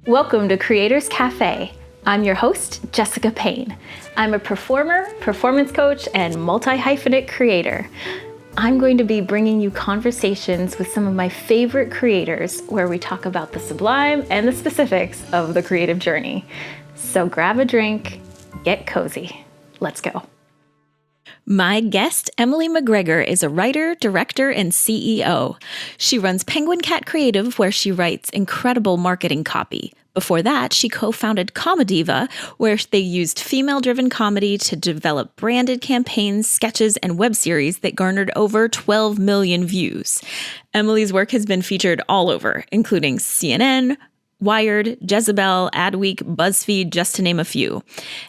Welcome to Creators Cafe. I'm your host, Jessica Payne. I'm a performer, performance coach, and multi-hyphenate creator. I'm going to be bringing you conversations with some of my favorite creators where we talk about the sublime and the specifics of the creative journey. So grab a drink, get cozy. Let's go. My guest, Emily McGregor, is a writer, director, and CEO. She runs Penguin Cat Creative, where she writes incredible marketing copy. Before that, she co-founded Comediva, where they used female-driven comedy to develop branded campaigns, sketches, and web series that garnered over 12 million views. Emily's work has been featured all over, including CNN, Wired, Jezebel, Adweek, BuzzFeed, just to name a few.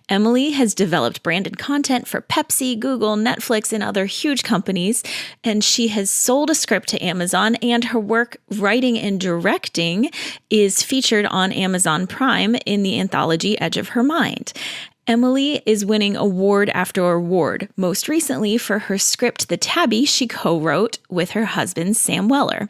Emily has developed branded content for Pepsi, Google, Netflix, and other huge companies, and she has sold a script to Amazon, and her work writing and directing is featured on Amazon Prime in the anthology Edge of Her Mind. Emily is winning award after award, most recently for her script, The Tabby, she co-wrote with her husband, Sam Weller.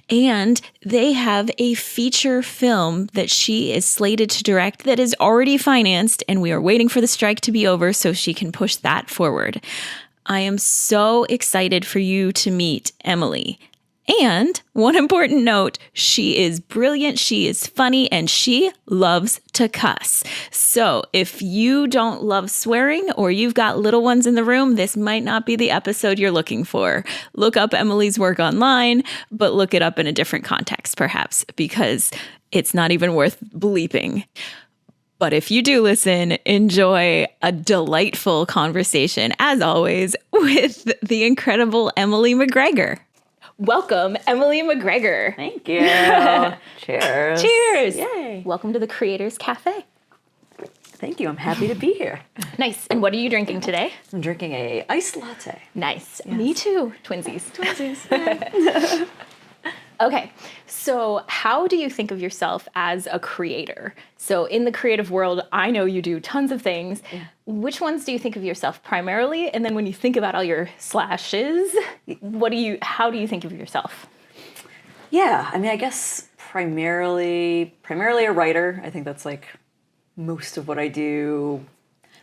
And they have a feature film that she is slated to direct that is already financed, and we are waiting for the strike to be over so she can push that forward. I am so excited for you to meet Emily. And one important note, she is brilliant, she is funny, and she loves to cuss. So if you don't love swearing or you've got little ones in the room, this might not be the episode you're looking for. Look up Emily's work online, but look it up in a different context, perhaps, because it's not even worth bleeping. But if you do listen, enjoy a delightful conversation, as always, with the incredible Emily McGregor. Welcome, Emily McGregor. Thank you. Cheers. Cheers. Yay. Welcome to the Creators Cafe. Thank you. I'm happy to be here. Nice. And what are you drinking today? I'm drinking a iced latte. Nice. Yes. Me too. Twinsies. Twinsies. Okay. So how do you think of yourself as a creator? So in the creative world, I know you do tons of things. Yeah. Which ones do you think of yourself primarily? And then when you think about all your slashes, how do you think of yourself? Yeah, I mean, I guess primarily a writer. I think that's like most of what I do,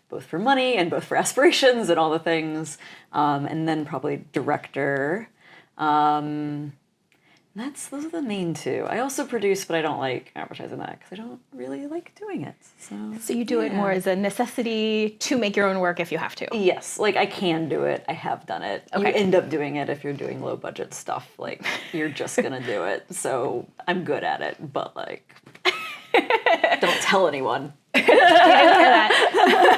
both for money and both for aspirations and all the things. And then probably director. Those are the main two. I also produce, but I don't like advertising that because I don't really like doing it. So you do it more as a necessity to make your own work if you have to. Yes, like I can do it. I have done it. Okay. You end up doing it if you're doing low budget stuff. Like you're just gonna do it. So I'm good at it, but like don't tell anyone. You didn't hear that.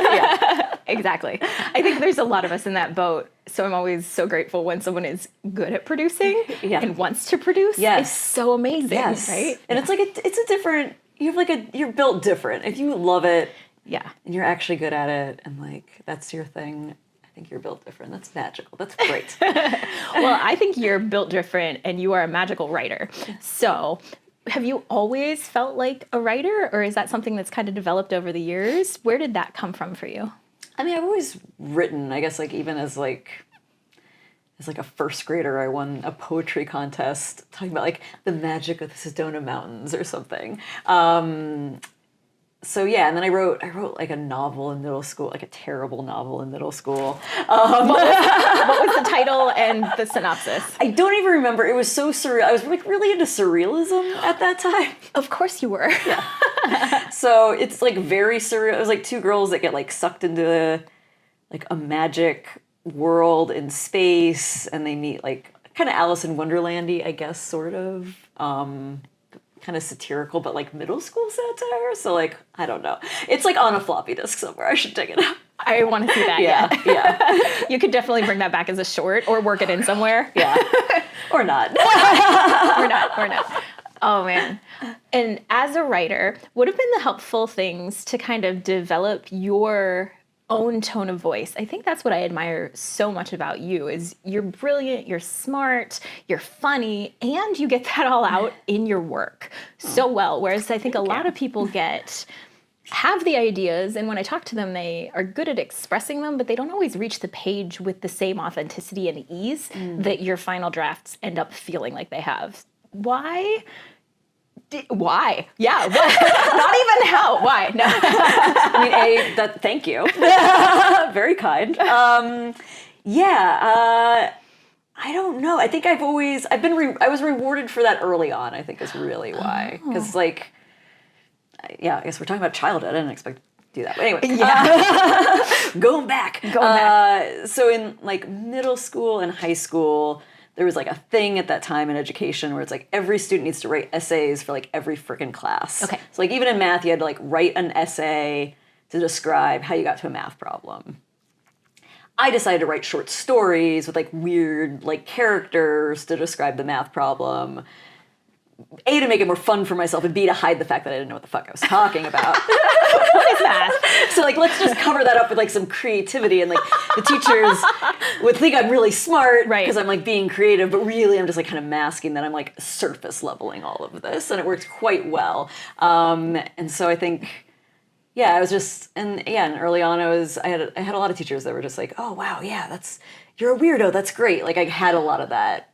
Yeah, exactly. I think there's a lot of us in that boat. So I'm always so grateful when someone is good at producing and wants to produce. Yes. It's so amazing, right? And it's like it's a different. You're built different. If you love it, and you're actually good at it, and like that's your thing. I think you're built different. That's magical. That's great. Well, I think you're built different, and you are a magical writer. So. Have you always felt like a writer, or is that something that's kind of developed over the years? Where did that come from for you? I mean, I've always written, I guess, like even as a first grader, I won a poetry contest talking about like the magic of the Sedona Mountains or something. So yeah, and then I wrote like a novel in middle school, like a terrible novel in middle school. What was the title and the synopsis? I don't even remember. It was so surreal. I was like really into surrealism at that time. Of course you were. Yeah. So it's like very surreal. It was like two girls that get like sucked into like a magic world in space, and they meet like kind of Alice in Wonderland-y, I guess, sort of. Kind of satirical, but like middle school satire. So like, I don't know. It's like on a floppy disk somewhere. I should dig it up. I want to see that. Yeah. You could definitely bring that back as a short or work it in somewhere. Yeah. Or not. Or not. Oh man. And as a writer, what have been the helpful things to kind of develop your own tone of voice? I think that's what I admire so much about you is you're brilliant, you're smart, you're funny, and you get that all out in your work so well. Whereas I think a lot of people have the ideas, and when I talk to them, they are good at expressing them, but they don't always reach the page with the same authenticity and ease that your final drafts end up feeling like they have. Why Why? Yeah. What? Not even how. Why? No. I mean, thank you. Very kind. I don't know. I think I was rewarded for that early on, I think is really why. Because I guess we're talking about childhood. I didn't expect to do that. But anyway, going back. So in like middle school and high school, there was like a thing at that time in education where it's like every student needs to write essays for like every freaking class. Okay. So like even in math, you had to like write an essay to describe how you got to a math problem. I decided to write short stories with like weird like characters to describe the math problem. A, to make it more fun for myself, and B, to hide the fact that I didn't know what the fuck I was talking about. What is math? So like, let's just cover that up with like some creativity, and like the teachers would think I'm really smart because I'm like being creative, but really I'm just like kind of masking that I'm like surface leveling all of this, and it worked quite well. And so I think, I was just, and early on I had a lot of teachers that were just like, oh wow, you're a weirdo, that's great. Like I had a lot of that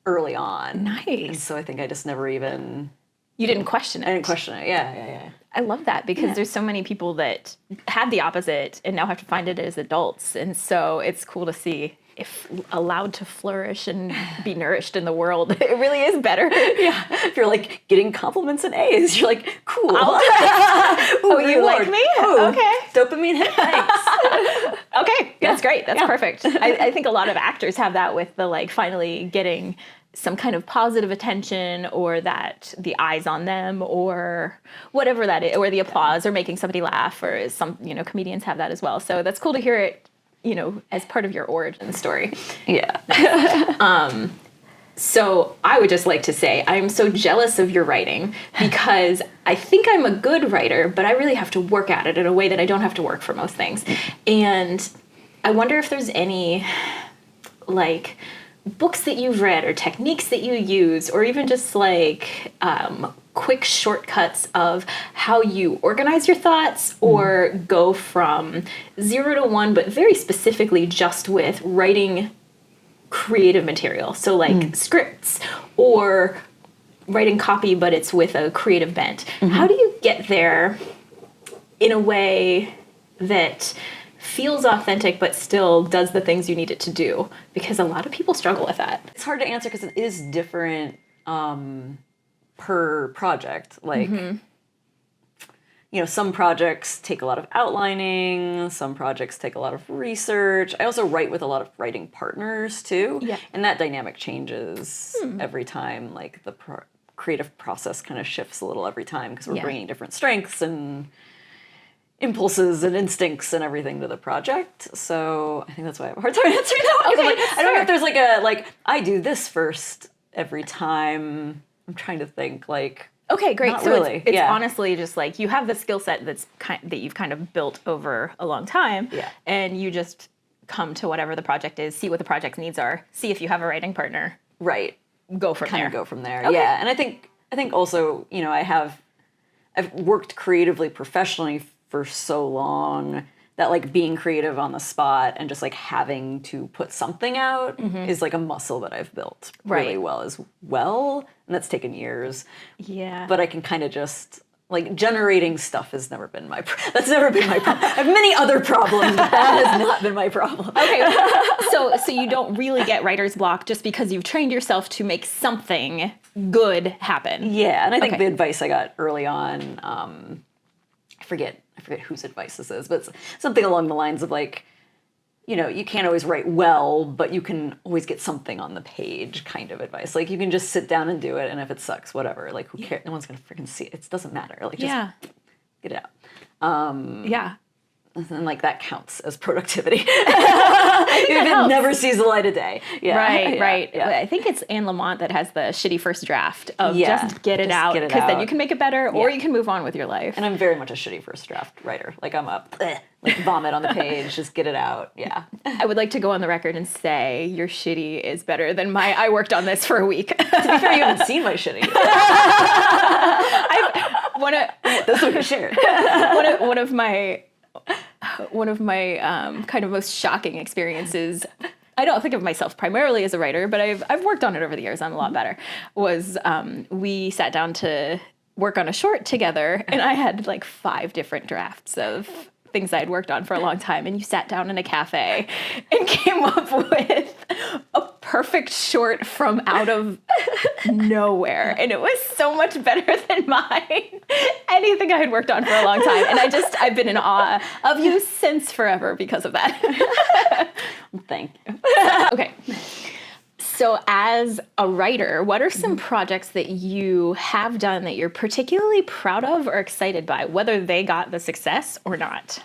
early on. Nice. And so I think I just never even... You didn't question it. I didn't question it. Yeah. I love that because there's so many people that had the opposite and now have to find it as adults. And so it's cool to see if allowed to flourish and be nourished in the world, it really is better. Yeah. If you're like getting compliments and A's, you're like, cool. Ooh, you like me? Ooh, okay. Dopamine hit, thanks. Okay, that's great. That's perfect. I think a lot of actors have that with the like finally getting some kind of positive attention or that the eyes on them or whatever that is, or the applause or making somebody laugh, or some, comedians have that as well. So that's cool to hear it, as part of your origin story. Yeah. So I would just like to say I'm so jealous of your writing because I think I'm a good writer, but I really have to work at it in a way that I don't have to work for most things. And I wonder if there's any, like, books that you've read or techniques that you use, or even just like quick shortcuts of how you organize your thoughts or go from 0 to 1, but very specifically just with writing creative material. So like scripts or writing copy, but it's with a creative bent. How do you get there in a way that feels authentic, but still does the things you need it to do? Because a lot of people struggle with that. It's hard to answer because it is different per project. Like, some projects take a lot of outlining, some projects take a lot of research. I also write with a lot of writing partners too. Yeah. And that dynamic changes every time. Like the creative process kind of shifts a little every time because we're bringing different strengths and impulses and instincts and everything to the project. So I think that's why I have a hard time answering that one. Okay, I don't know if there's I do this first every time. I'm trying to think okay, great. Not so really. it's honestly just like you have the skill set that you've kind of built over a long time, and you just come to whatever the project is, see what the project's needs are, see if you have a writing partner, right? Go from there. Kind of go from there. Okay. Yeah, and I think also I've worked creatively professionally for so long that like being creative on the spot and just like having to put something out is like a muscle that I've built really well as well. And that's taken years. Yeah. But I can kind of just like generating stuff has never been that's never been my problem. I have many other problems, but that has not been my problem. Okay. So you don't really get writer's block just because you've trained yourself to make something good happen. Yeah. And I think the advice I got early on, I forget whose advice this is, but it's something along the lines of like, you can't always write well, but you can always get something on the page kind of advice. Like you can just sit down and do it, and if it sucks, whatever. Like who cares? No one's gonna freaking see it. It doesn't matter. Like just get it out. And like that counts as productivity. If it never sees the light of day. Yeah. Right. Yeah. I think it's Anne Lamott that has the shitty first draft of just get it out, because then you can make it better or you can move on with your life. And I'm very much a shitty first draft writer. Like I'm up, like vomit on the page, just get it out. Yeah. I would like to go on the record and say your shitty is better than I worked on this for a week. To be fair, you haven't seen my shitty. That's what I shared. One of my kind of most shocking experiences I don't think of myself primarily as a writer, but I've worked on it over the years. I'm a lot better. Was we sat down to work on a short together, and I had like 5 different drafts of things I'd worked on for a long time, and you sat down in a cafe and came up with a perfect short from out of nowhere, and it was so much better than mine. Anything I had worked on for a long time, and I've been in awe of you since forever because of that. Thank you. Okay. So as a writer, what are some projects that you have done that you're particularly proud of or excited by, whether they got the success or not?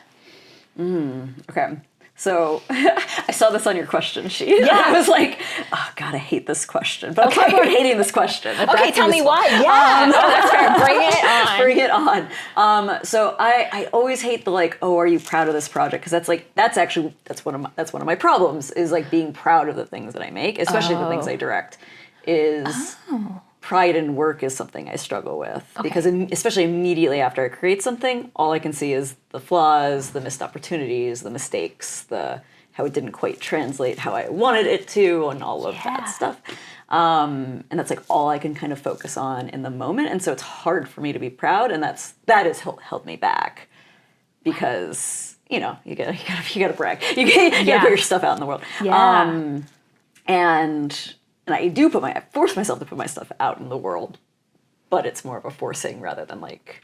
Okay. So I saw this on your question sheet. Yeah. I was like, oh God, I hate this question. But I'll talk about hating this question. Okay, tell me why. Yeah. That's fair. Bring it on. Bring it on. So I always hate the like, oh, are you proud of this project? Because that's one of my problems is like being proud of the things that I make, especially the things I direct. Pride in work is something I struggle with because especially immediately after I create something, all I can see is the flaws, the missed opportunities, the mistakes, how it didn't quite translate how I wanted it to, and all of that stuff. And that's like all I can kind of focus on in the moment, and so it's hard for me to be proud, and that has held me back because you gotta brag, you gotta put your stuff out in the world. Yeah. And I force myself to put my stuff out in the world, but it's more of a forcing rather than like,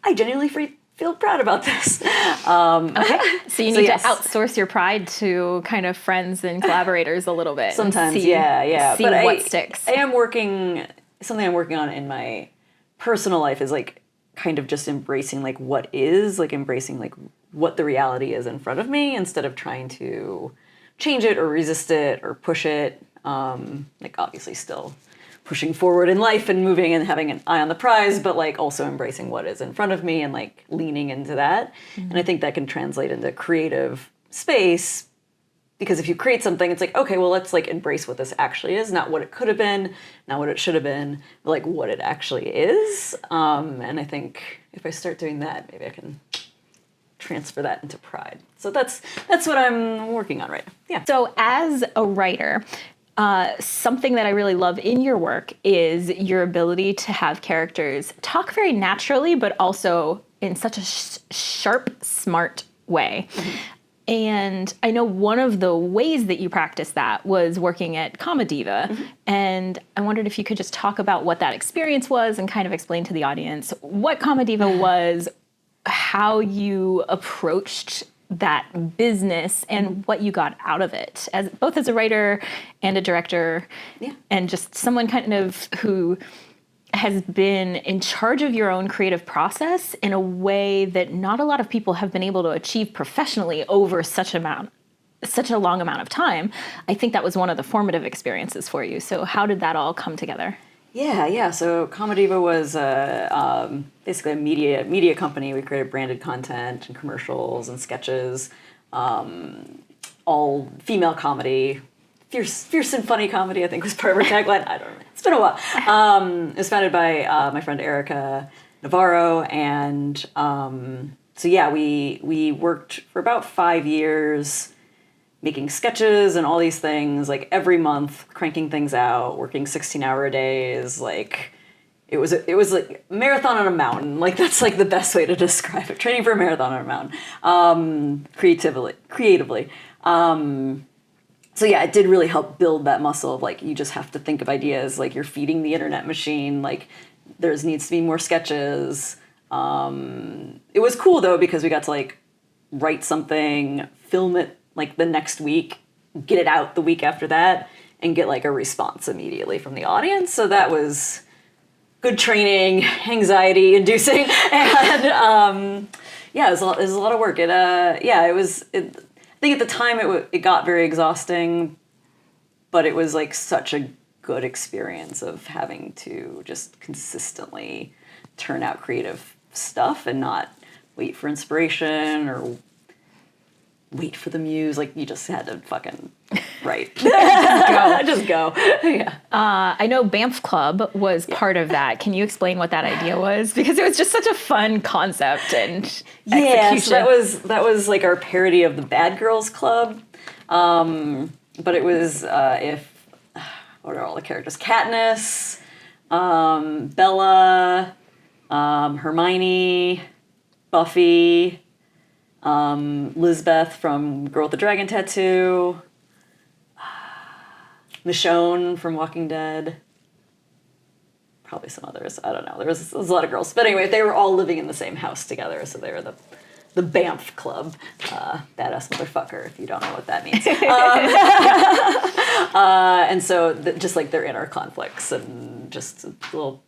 I genuinely feel proud about this. Okay. So you need to outsource your pride to kind of friends and collaborators a little bit. Sometimes, see but what sticks. Something I'm working on in my personal life is like kind of just embracing like what is, like embracing like what the reality is in front of me instead of trying to change it or resist it or push it. Like obviously still pushing forward in life and moving and having an eye on the prize, but like also embracing what is in front of me and like leaning into that. Mm-hmm. And I think that can translate into creative space because if you create something, it's like, okay, well, let's like embrace what this actually is, not what it could have been, not what it should have been, but like what it actually is. And I think if I start doing that, maybe I can transfer that into pride. So that's what I'm working on right now. Yeah. So as a writer, something that I really love in your work is your ability to have characters talk very naturally, but also in such a sharp, smart way. Mm-hmm. And I know one of the ways that you practiced that was working at Comediva. Mm-hmm. And I wondered if you could just talk about what that experience was and kind of explain to the audience what Comediva was, how you approached that business and what you got out of it, as both as a writer and a director, and just someone kind of who has been in charge of your own creative process in a way that not a lot of people have been able to achieve professionally over such a long amount of time. I think that was one of the formative experiences for you. So how did that all come together? Yeah. So Comediva was basically a media company. We created branded content and commercials and sketches, all female comedy, fierce and funny comedy, I think was part of our tagline. I don't know. It's been a while. It was founded by my friend Erica Navarro, and we worked for about 5 years making sketches and all these things, like every month, cranking things out, working 16-hour days. Like it was like a marathon on a mountain. Like that's like the best way to describe it. Training for a marathon on a mountain, creatively. So yeah, it did really help build that muscle of like, you just have to think of ideas, like you're feeding the internet machine, like needs to be more sketches. It was cool though, because we got to like write something, film it like the next week, get it out the week after that, and get like a response immediately from the audience. So that was good training, anxiety inducing. And it was a lot of work. I think at the time it got very exhausting, but it was like such a good experience of having to just consistently turn out creative stuff and not wait for inspiration or wait for the muse. Like you just had to fucking write. Just go. Yeah. I know BAMF Club was part of that. Can you explain what that idea was? Because it was just such a fun concept and execution. So that was like our parody of the Bad Girls Club. But it was what are all the characters? Katniss, Bella, Hermione, Buffy, Lizbeth from Girl with the Dragon Tattoo, Michonne from Walking Dead. Probably some others. I don't know. There was a lot of girls. But anyway, they were all living in the same house together, so they were the BAMF Club. Badass motherfucker, if you don't know what that means. And so just like their inner conflicts and just a little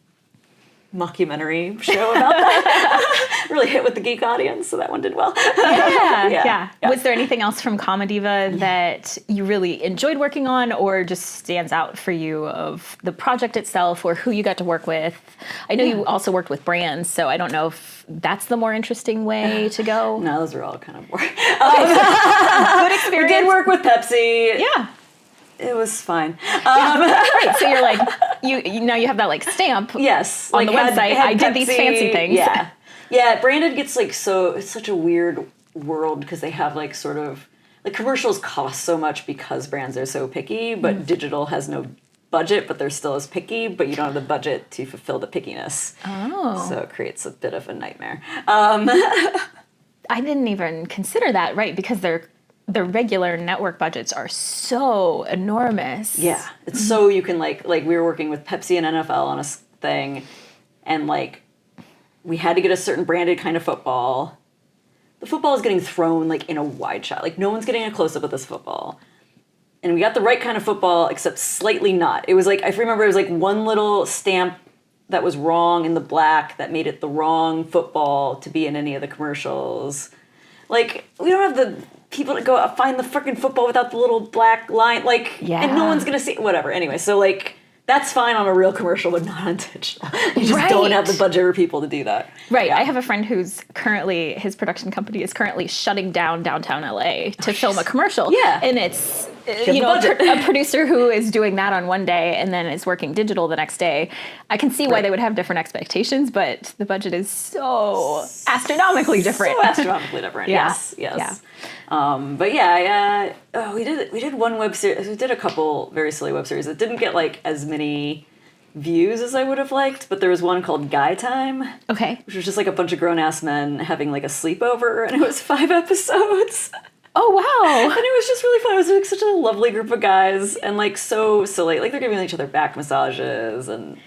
mockumentary show about that. Really hit with the geek audience, so that one did well. Yeah. Was there anything else from Comediva that you really enjoyed working on or just stands out for you of the project itself or who you got to work with? I know you also worked with brands, so I don't know if that's the more interesting way to go. No, those are all kind of boring. Good experience. We did work with Pepsi. Yeah. It was fine. Right, so you're like, you now you have that like stamp yes, on the website. I did these fancy things. Yeah. Yeah, branded gets like it's such a weird world because they have like sort of, like commercials cost so much because brands are so picky, but digital has no budget, but they're still as picky, but you don't have the budget to fulfill the pickiness. Oh. So it creates a bit of a nightmare. I didn't even consider that, right, because the regular network budgets are so enormous. Yeah, it's so you can like we were working with Pepsi and NFL on a thing, and like we had to get a certain branded kind of football. The football is getting thrown like in a wide shot. Like no one's getting a close up of this football. And we got the right kind of football, except slightly not. It was like, I remember it was like one little stamp that was wrong in the black that made it the wrong football to be in any of the commercials. Like, we don't have the people to go find the freaking football without the little black line. Like, and no one's going to see it. Whatever. Anyway, so like, that's fine on a real commercial, but not on digital. You just don't have the budget for people to do that. Right. Yeah. I have a friend who's currently, his production company is currently shutting down downtown LA to film a commercial. Yeah. And it's, a producer who is doing that on one day and then is working digital the next day. I can see why they would have different expectations, but the budget is so astronomically different. So astronomically different. Yes. Yeah. But yeah, we did one web series. We did a couple very silly web series that didn't get like as many views as I would have liked, but there was one called Guy Time. Okay. Which was just like a bunch of grown-ass men having like a sleepover, and it was 5 episodes. Oh, wow. And it was just really fun. It was like such a lovely group of guys and like so silly. Like they're giving each other back massages and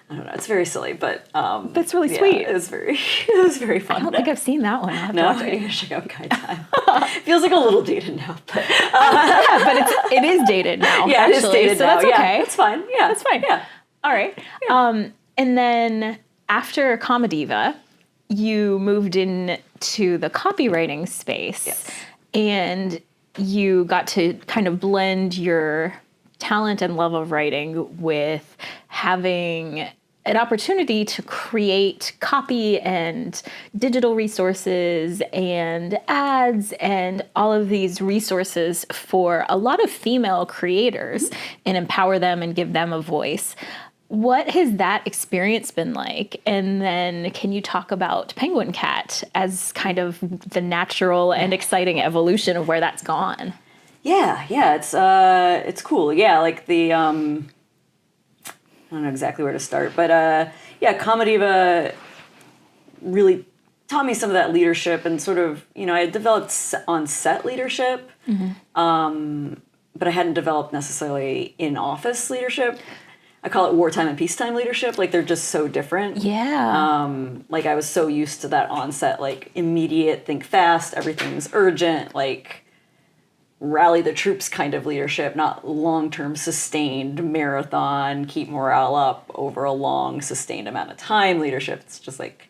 I don't know. It's very silly, but that's really sweet. It was very fun. I don't think I've seen that one. No, you gotta check out Guy Time. Feels like a little dated now, but but it is dated now. Yeah, actually, it is dated so now. That's okay. Yeah, it's fine. Yeah, that's fine. Yeah, all right. Yeah. And then after Comediva, you moved into the copywriting space. Yes. And you got to kind of blend your talent and love of writing with having an opportunity to create copy and digital resources and ads and all of these resources for a lot of female creators and empower them and give them a voice. What has that experience been like? And then can you talk about Penguin Cat as kind of the natural and exciting evolution of where that's gone? Yeah, it's cool. Yeah, like the I don't know exactly where to start, but Comediva really taught me some of that leadership and sort of, I had developed on set leadership, but I hadn't developed necessarily in office leadership. I call it wartime and peacetime leadership. Like they're just so different. Yeah. Like I was so used to that onset, like immediate, think fast, everything's urgent, like rally the troops kind of leadership, not long-term sustained marathon, keep morale up over a long sustained amount of time leadership. It's just like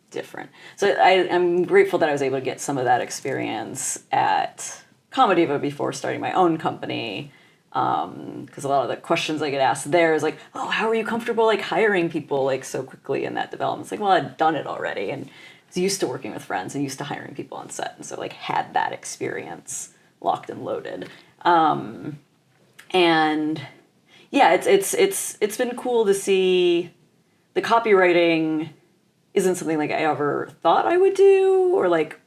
different. So I'm grateful that I was able to get some of that experience at Comediva before starting my own company. Because a lot of the questions I get asked there is like, oh, how are you comfortable like hiring people like so quickly in that development? It's like, well, I'd done it already and was used to working with friends and used to hiring people on set, and so like had that experience locked and loaded. And yeah, it's been cool to see the copywriting isn't something like I ever thought I would do or like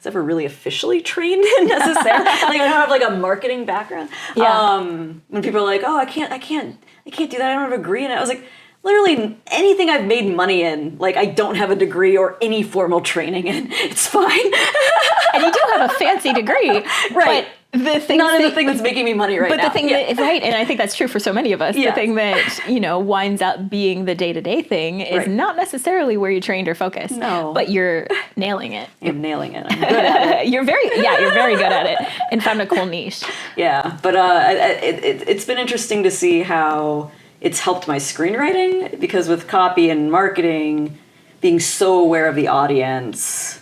ever really officially trained in necessarily. Like I don't have like a marketing background. Yeah. When people are like, oh, I can't do that. I don't have a degree in it. I was like, literally anything I've made money in, like I don't have a degree or any formal training in. It's fine. And you do have a fancy degree, right? But the thing, not in the thing that's making me money right now. But the thing that, right, and I think that's true for so many of us. Yeah. The thing that winds up being the day-to-day thing is not necessarily where you trained or focused. No, but you're nailing it. I'm nailing it. I'm good at it. You're very good at it, and found a cool niche. Yeah, but it's been interesting to see how it's helped my screenwriting, because with copy and marketing, being so aware of the audience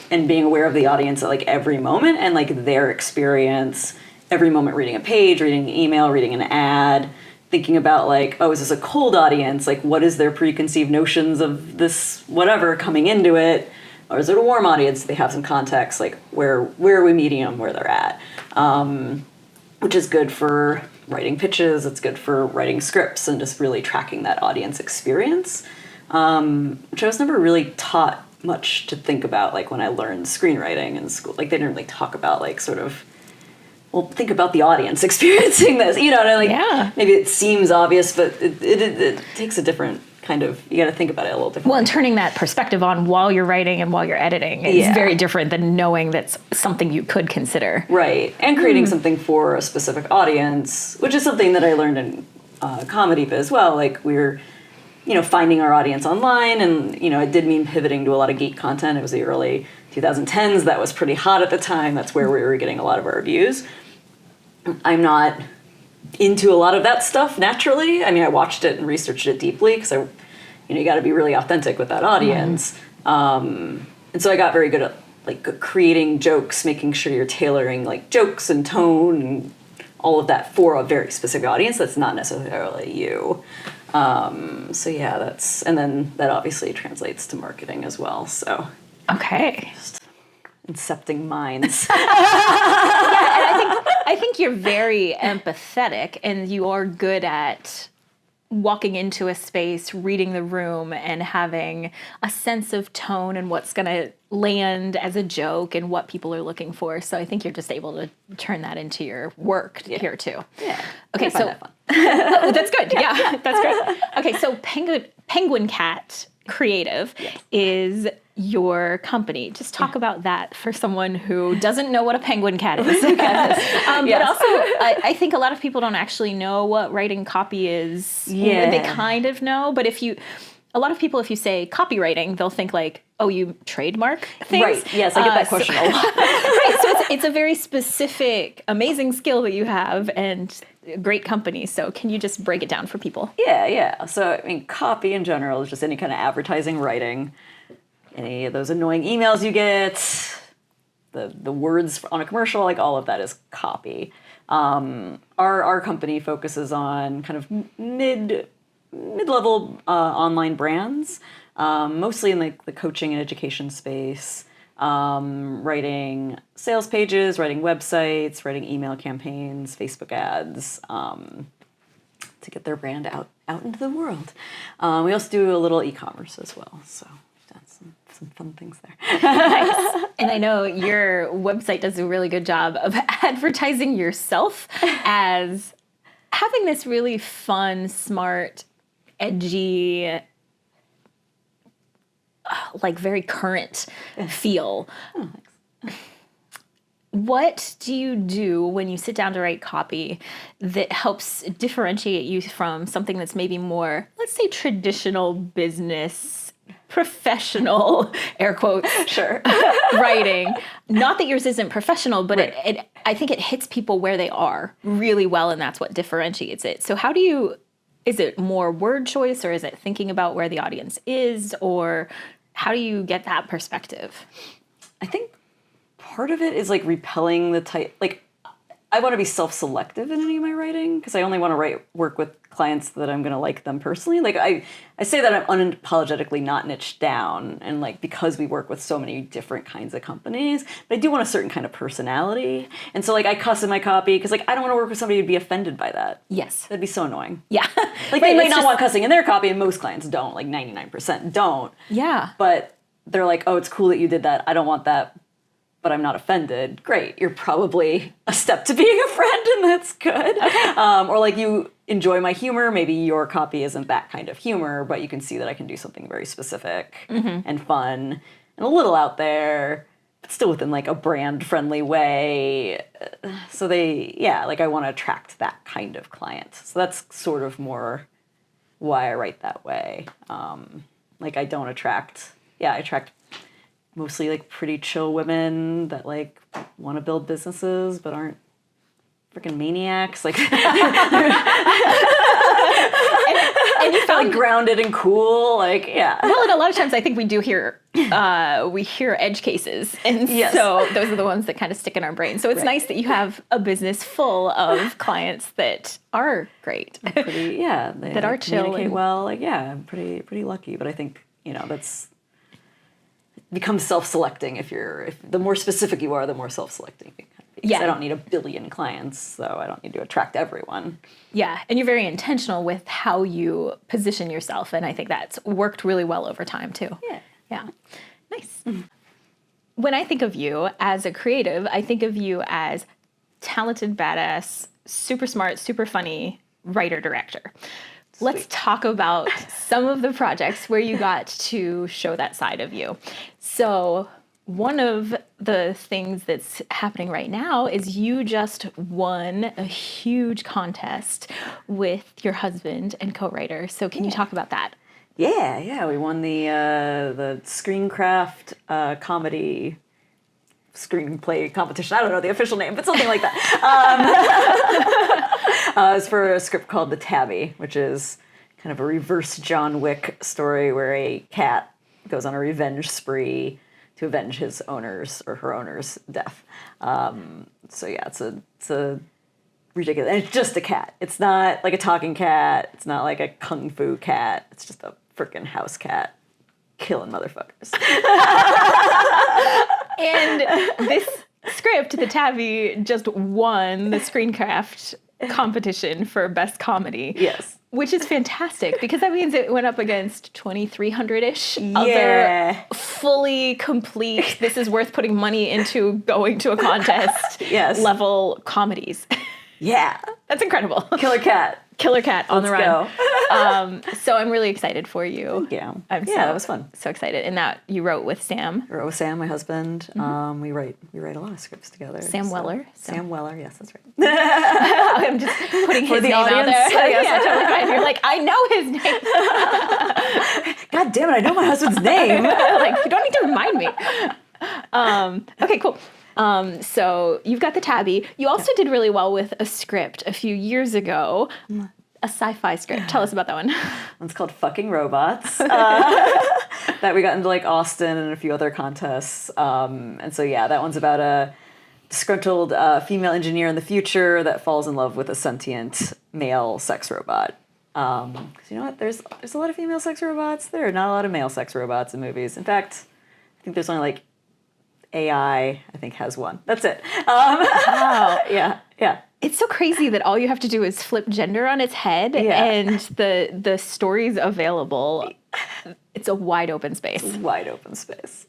and being aware of the audience at like every moment and like their experience, every moment reading a page, reading an email, reading an ad, thinking about like, oh, is this a cold audience? Like what is their preconceived notions of this whatever coming into it? Or is it a warm audience? Do they have some context? Like where are we meeting them, where they're at? Which is good for writing pitches, it's good for writing scripts and just really tracking that audience experience, which I was never really taught much to think about, like when I learned screenwriting in school. Like they didn't really talk about like sort of, well, think about the audience experiencing this, and like maybe it seems obvious, but it takes a different kind of, you got to think about it a little different. Well, and turning that perspective on while you're writing and while you're editing is very different than knowing that's something you could consider. Right, and creating something for a specific audience, which is something that I learned in Comediva as well. Like we're, finding our audience online, and, it did mean pivoting to a lot of geek content. It was the early 2010s. That was pretty hot at the time. That's where we were getting a lot of our views. I'm not into a lot of that stuff naturally. I mean, I watched it and researched it deeply because you got to be really authentic with that audience. And so I got very good at like creating jokes, making sure you're tailoring like jokes and tone and all of that for a very specific audience that's not necessarily you. So yeah, and then that obviously translates to marketing as well. So okay, just incepting minds. And I think you're very empathetic, and you are good at walking into a space, reading the room, and having a sense of tone and what's going to land as a joke and what people are looking for. So I think you're just able to turn that into your work here too. Yeah. Okay, so that fun. Oh, that's good. Yeah, that's great. Okay, so Penguin Cat Creative is your company. Just talk about that for someone who doesn't know what a penguin cat is. But also, I think a lot of people don't actually know what writing copy is. Yeah. They kind of know, but a lot of people, if you say copywriting, they'll think like, oh, you trademark things? Right, yes, I get that question a lot. Right, so it's a very specific, amazing skill that you have and a great company. So can you just break it down for people? Yeah. So, I mean, copy in general is just any kind of advertising writing. Any of those annoying emails you get, the words on a commercial, like all of that is copy. Our company focuses on kind of mid-level online brands, mostly in the coaching and education space, writing sales pages, writing websites, writing email campaigns, Facebook ads, to get their brand out into the world. We also do a little e-commerce as well, so that's some fun things there. Nice. And I know your website does a really good job of advertising yourself as having this really fun, smart, edgy, like very current feel. Oh, thanks. What do you do when you sit down to write copy that helps differentiate you from something that's maybe more, let's say, traditional business, professional, air quotes, Sure. writing? Not that yours isn't professional, but Right. I think it hits people where they are really well, and that's what differentiates it. So is it more word choice, or is it thinking about where the audience is, or how do you get that perspective? I think part of it is like repelling the type, like I want to be self-selective in any of my writing because I only want to work with clients that I'm going to like them personally. Like I say that I'm unapologetically not niched down, and like because we work with so many different kinds of companies, but I do want a certain kind of personality. And so like I cuss in my copy because like I don't want to work with somebody who'd be offended by that. Yes. That'd be so annoying. Yeah. Like they might not want cussing in their copy, and most clients don't, like 99% don't. Yeah. But they're like, oh, it's cool that you did that. I don't want that but I'm not offended, great. You're probably a step to being a friend, and that's good. Okay. Or like you enjoy my humor. Maybe your copy isn't that kind of humor, but you can see that I can do something very specific and fun and a little out there, but still within like a brand-friendly way. So I want to attract that kind of client. So that's sort of more why I write that way. Like I don't attract, I attract mostly like pretty chill women that like want to build businesses but aren't freaking maniacs. Like, and you found like grounded and cool. Like, yeah. Well, and a lot of times I think we do hear edge cases, and so those are the ones that kind of stick in our brain. So it's nice that you have a business full of clients that are great, that are chill, communicate well. Like, I'm pretty lucky. But I think that's becomes self-selecting. If the more specific you are, the more self-selecting you can be. Yeah, I don't need a billion clients, so I don't need to attract everyone. Yeah, and you're very intentional with how you position yourself, and I think that's worked really well over time too. Yeah, nice. When I think of you as a creative, I think of you as talented, badass, super smart, super funny writer-director. Let's talk about some of the projects where you got to show that side of you. So one of the things that's happening right now is you just won a huge contest with your husband and co-writer. So can you talk about that? Yeah, we won the Screencraft comedy screenplay competition. I don't know the official name, but something like that. It's for a script called The Tabby, which is kind of a reverse John Wick story where a cat goes on a revenge spree to avenge his owner's or her owner's death. It's a ridiculous, and it's just a cat. It's not like a talking cat. It's not like a kung fu cat. It's just a freaking house cat killing motherfuckers. And this script, The Tabby, just won the Screencraft competition for Best Comedy. Yes. Which is fantastic, because that means it went up against 2,300-ish other fully complete, this is worth putting money into going to a contest level comedies. Yeah. That's incredible. Killer cat on the run. Go. So I'm really excited for you. Thank you. That was fun. So excited. And that you wrote with Sam. I wrote with Sam, my husband. We write a lot of scripts together. Sam Weller. Sam Weller, yes, that's right. I'm just putting his name out there. Yes, totally fine. You're like, I know his name. God damn it, I know my husband's name. Like, you don't need to remind me. Okay, cool. So you've got The Tabby. You also did really well with a script a few years ago, a sci-fi script. Tell us about that one. It's called Fucking Robots. That we got into like Austin and a few other contests. That one's about a disgruntled female engineer in the future that falls in love with a sentient male sex robot. Because you know what? There's a lot of female sex robots. There are not a lot of male sex robots in movies. In fact, I think there's only like AI, I think, has one. That's it. Wow. Yeah. It's so crazy that all you have to do is flip gender on its head, and the stories available, it's a wide open space.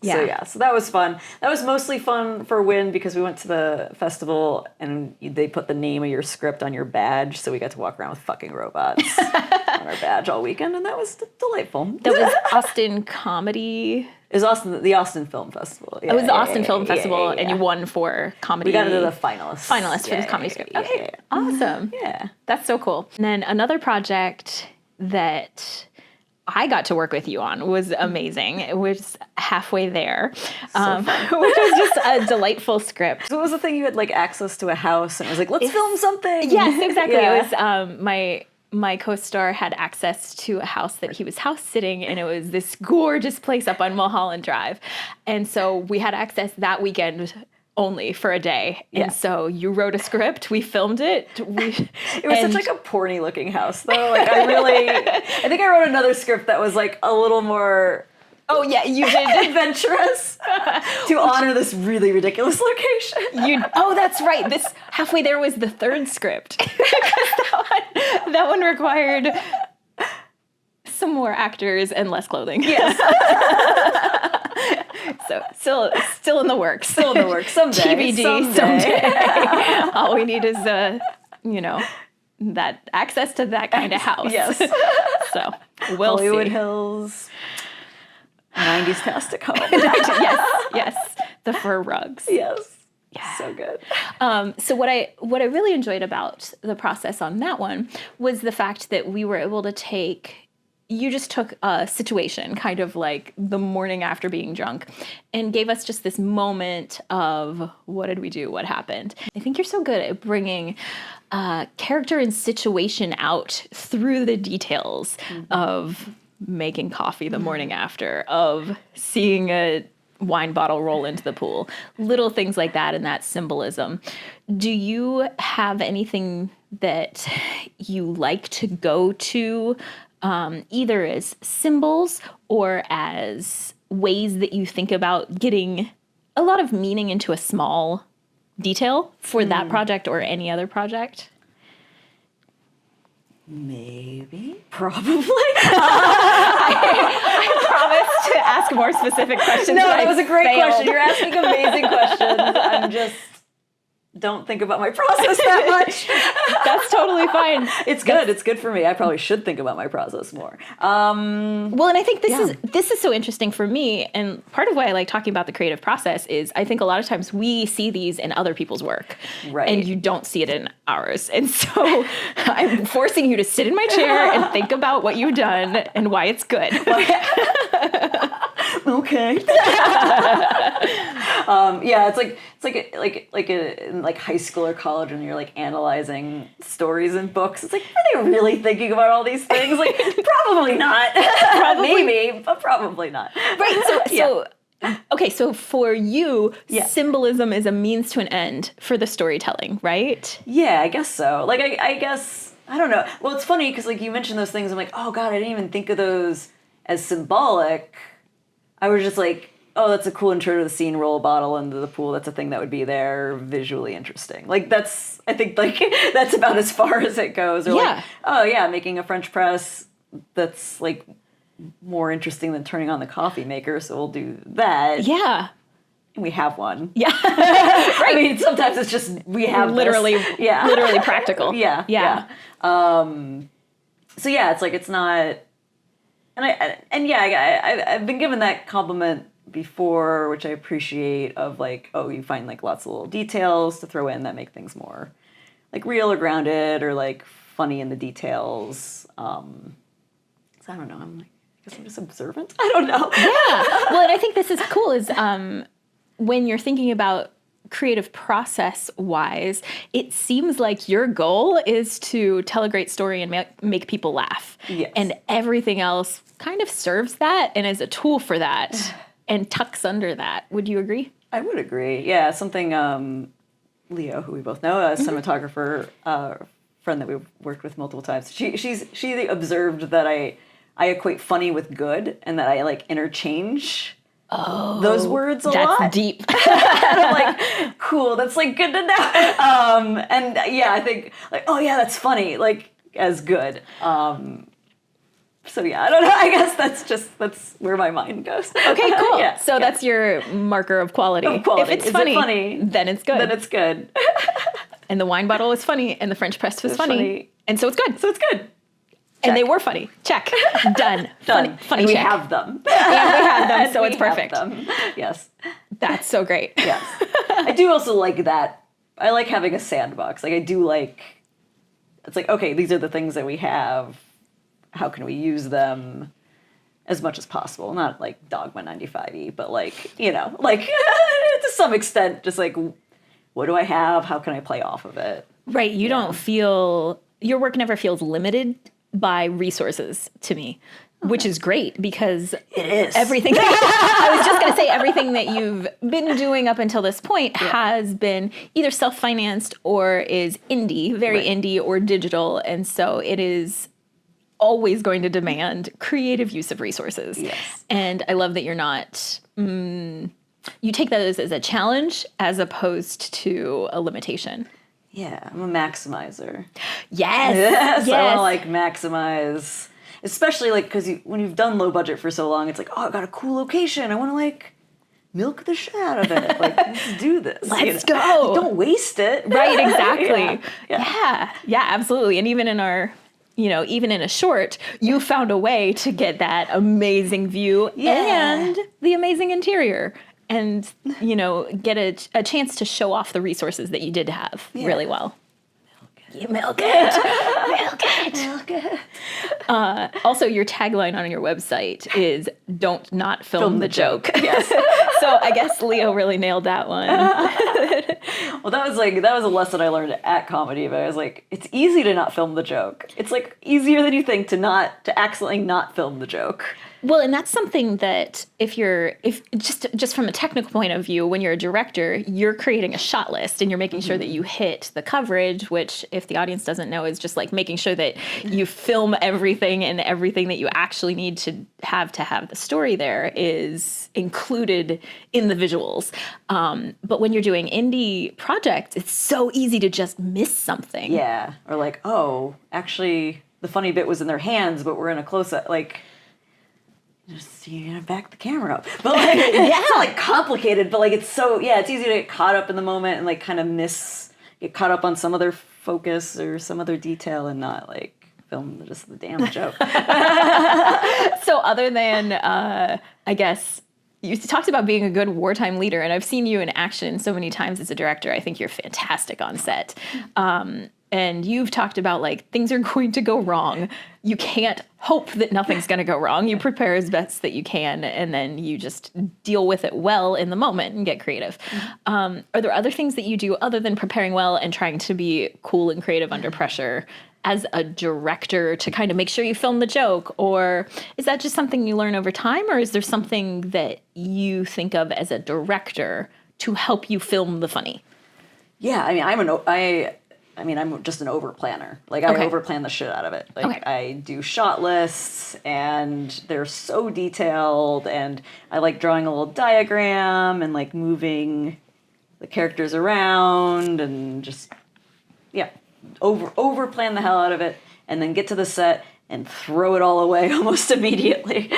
Yeah. So that was fun. That was mostly fun for Win because we went to the festival and they put the name of your script on your badge, so we got to walk around with fucking robots on our badge all weekend, and that was delightful. That was Austin Comedy. It was the Austin Film Festival. It was the Austin Film Festival, and you won for comedy. We got into the finalists. For this comedy script. Okay, awesome. Yeah. That's so cool. And then another project that I got to work with you on was amazing. It was halfway there, which was just a delightful script. So what was the thing? You had like access to a house, and it was like, let's film something. Yes, exactly. It was my co-star had access to a house that he was house sitting, and it was this gorgeous place up on Mulholland Drive. And so we had access that weekend only for a day. And so you wrote a script, we filmed it. It was such like a porny looking house though. Like I think I wrote another script that was like a little more Oh yeah, you did adventurous to honor this really ridiculous location. Oh, that's right. This halfway there was the third script. that one required some more actors and less clothing. Yes. So still in the works. Still in the works. Someday. TBD. Someday. All we need is that access to that kind of house. Yes. So we'll Hollywood see. Hills. 90s plastic home. yes. The fur rugs. Yes. Yeah. So good. So what I really enjoyed about the process on that one was the fact that we were able to you just took a situation, kind of like the morning after being drunk, and gave us just this moment of what did we do, what happened. I think you're so good at bringing character and situation out through the details of making coffee the morning after, of seeing a wine bottle roll into the pool, little things like that, and that symbolism. Do you have anything that you like to go to, either as symbols or as ways that you think about getting a lot of meaning into a small detail for that project or any other project? Maybe. Probably. I promise to ask more specific questions. No, it was a great question. You're asking amazing questions. I'm just don't think about my process that much. That's totally fine. It's good. It's good for me. I probably should think about my process more. Well, and I think this is so interesting for me, and part of why I like talking about the creative process is I think a lot of times we see these in other people's work, right, and you don't see it in ours. And so I'm forcing you to sit in my chair and think about what you've done and why it's good. Okay. Yeah, it's like in like high school or college when you're like analyzing stories and books. It's like, are they really thinking about all these things? Like, probably not. Maybe, but probably not. Right. Okay, so for you, symbolism is a means to an end for the storytelling, right? Yeah, I guess so. Like, I guess, I don't know. Well, it's funny because like you mentioned those things. I'm like, oh God, I didn't even think of those as symbolic. I was just like, oh, that's a cool intro to the scene, roll a bottle into the pool. That's a thing that would be there, visually interesting. Like I think like that's about as far as it goes. Or like, oh yeah, making a French press, that's like more interesting than turning on the coffee maker, so we'll do that. Yeah. And we have one. Yeah. Right. I mean, sometimes it's just, we have literally this. practical. Yeah. So yeah, it's like, it's not, I've been given that compliment before, which I appreciate, of like, oh, you find like lots of little details to throw in that make things more like real or grounded or like funny in the details. So I don't know. I guess I'm just observant. I don't know. Yeah. Well, and I think this is cool is when you're thinking about creative process wise, it seems like your goal is to tell a great story and make people laugh. Yes. And everything else kind of serves that and is a tool for that and tucks under that. Would you agree? I would agree. Yeah, something Leo, who we both know, a cinematographer, friend that we've worked with multiple times. She observed that I equate funny with good, and that I like interchange those words a lot. That's deep. And I'm like, cool, that's like good to know. And yeah, I think like, oh yeah, that's funny, like as good. So yeah, I don't know. I guess that's where my mind goes. Okay, cool. Yeah, so that's your marker of quality. If it's funny, then it's good. Then it's good. And the wine bottle was funny, and the French press was funny, and so it's good. So it's good. And they were funny. Check. Done. Done. Funny and we check. have them. And we have them, so it's we have perfect. them. Yes. That's so great. Yes. I do also like that. I like having a sandbox. Like I do like, it's like, okay, these are the things that we have. How can we use them as much as possible? Not like Dogma 95-y, but like, like to some extent, just like, what do I have? How can I play off of it? Right. You don't feel, your work never feels limited by resources to me, which is great because it is everything. I was just going to say everything that you've been doing up until this point has been either self-financed or is indie, very indie or digital. And so it is always going to demand creative use of resources. Yes. And I love that you're not, you take those as a challenge as opposed to a limitation. Yeah, I'm a maximizer. Yes. So I want to like maximize, especially like because when you've done low budget for so long, it's like, oh, I got a cool location. I want to like milk the shit out of it. Like, let's do this. Let's go. Don't waste it. Right, exactly. Yeah. Yeah, absolutely. And even in our, even in a short, you found a way to get that amazing view and the amazing interior and, get a chance to show off the resources that you did have really well. You milk it. Milk it. Also, your tagline on your website is "Don't not film the joke." Yes. So I guess Leo really nailed that one. Well, that was a lesson I learned at Comediva. I was like, it's easy to not film the joke. It's like easier than you think to accidentally not film the joke. Well, and that's something that if just from a technical point of view, when you're a director, you're creating a shot list and you're making sure that you hit the coverage, which if the audience doesn't know is just like making sure that you film everything and everything that you actually need to have the story there is included in the visuals. But when you're doing indie projects, it's so easy to just miss something. Yeah. Or like, oh, actually the funny bit was in their hands, but we're in a close-up, like, just you're gonna back the camera up, but like it's not like complicated, but like it's easy to get caught up in the moment and like kind of get caught up on some other focus or some other detail and not like film just the damn joke. So other than I guess you talked about being a good wartime leader, and I've seen you in action so many times as a director. I think you're fantastic on set. And you've talked about like things are going to go wrong. You can't hope that nothing's going to go wrong. You prepare as best that you can, and then you just deal with it well in the moment and get creative. Are there other things that you do other than preparing well and trying to be cool and creative under pressure as a director to kind of make sure you film the joke? Or is that just something you learn over time? Or is there something that you think of as a director to help you film the funny? Yeah, I mean, I'm just an over planner. Like I over plan the shit out of it. Like I do shot lists and they're so detailed, and I like drawing a little diagram and like moving the characters around and just over plan the hell out of it, and then get to the set and throw it all away almost immediately.